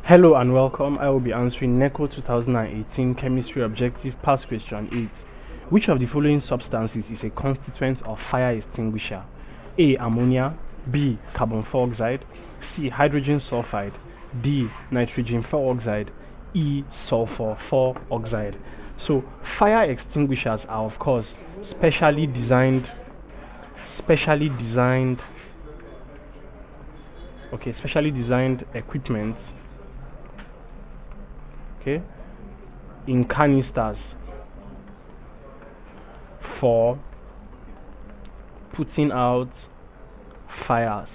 Hello and welcome. I will be answering NECO 2018 Chemistry Objective Past Question 8. Which of the following substances is a constituent of fire extinguisher? A. Ammonia, B. Carbon dioxide, C. Hydrogen sulfide, D. Nitrogen peroxide, E. Sulfur 4 oxide. So fire extinguishers are of course specially designed equipment, in canisters for putting out fires.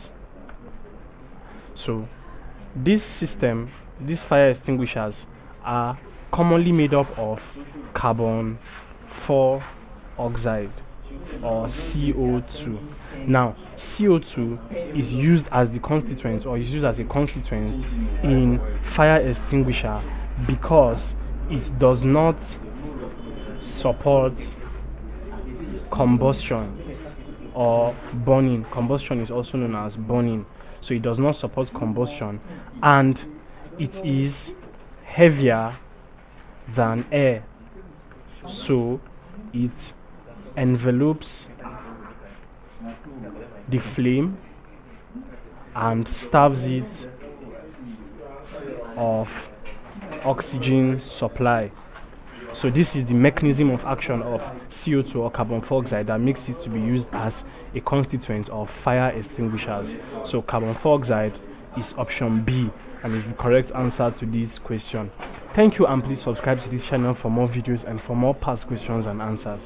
So these fire extinguishers are commonly made up of carbon dioxide or CO2. Now, CO2 is used as the constituent or is used as a constituent in fire extinguisher because it does not support combustion or burning. Combustion is also known as burning. So it does not support combustion, and it is heavier than air. So it envelopes the flame and starves it of oxygen supply. So this is the mechanism of action of CO2 or carbon dioxide that makes it to be used as a constituent of fire extinguishers. So carbon dioxide is option B and is the correct answer to this question. Thank you, and please subscribe to this channel for more videos and for more past questions and answers.